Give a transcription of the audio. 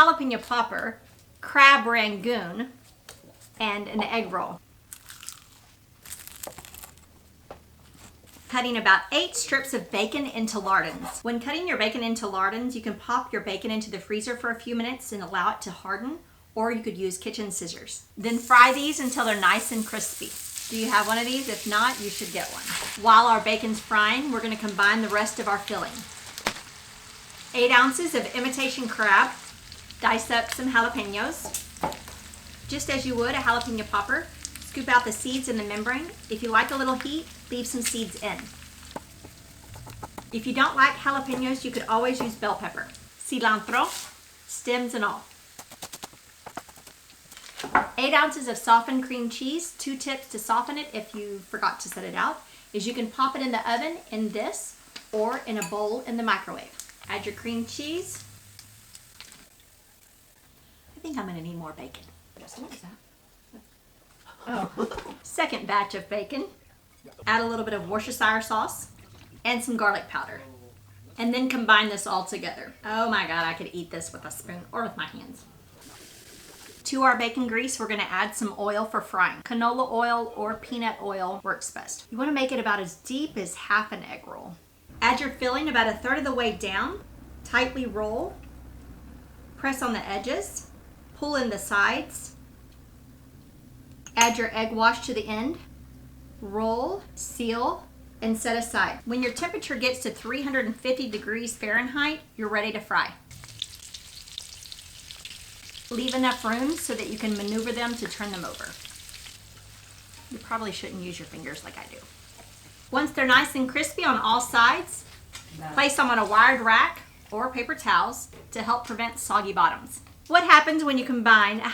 Jalapeno Popper, Crab Rangoon, and an egg roll. Cutting about 8 strips of bacon into lardons. When cutting your bacon into lardons, you can pop your bacon into the freezer for a few minutes and allow it to harden, or you could use kitchen scissors. Then fry these until they're nice and crispy. Do you have one of these? If not, you should get one. While our bacon's frying, we're going to combine the rest of our filling. 8 ounces of imitation crab. Dice up some jalapenos. Just as you would a jalapeno popper, scoop out the seeds and the membrane. If you like a little heat, leave some seeds in. If you don't like jalapenos, you could always use bell pepper. Cilantro, stems and all. 8 ounces of softened cream cheese. 2 tips to soften it if you forgot to set it out is you can pop it in the oven in this or in a bowl in the microwave. Add your cream cheese. I think I'm going to need more bacon. What is that? Oh. Second batch of bacon. Add a little bit of Worcestershire sauce and some garlic powder. And then combine this all together. Oh my God, I could eat this with a spoon or with my hands. To our bacon grease, we're gonna add some oil for frying. Canola oil or peanut oil works best. You wanna make it about as deep as half an egg roll. Add your filling about 1/3 of the way down. Tightly roll. Press on the edges. Pull in the sides. Add your egg wash to the end. Roll, seal, and set aside. When your temperature gets to 350 degrees Fahrenheit, you're ready to fry. Leave enough room so that you can maneuver them to turn them over. You probably shouldn't use your fingers like I do. Once they're nice and crispy on all sides, place them on a wired rack or paper towels to help prevent soggy bottoms. What happens when you combine a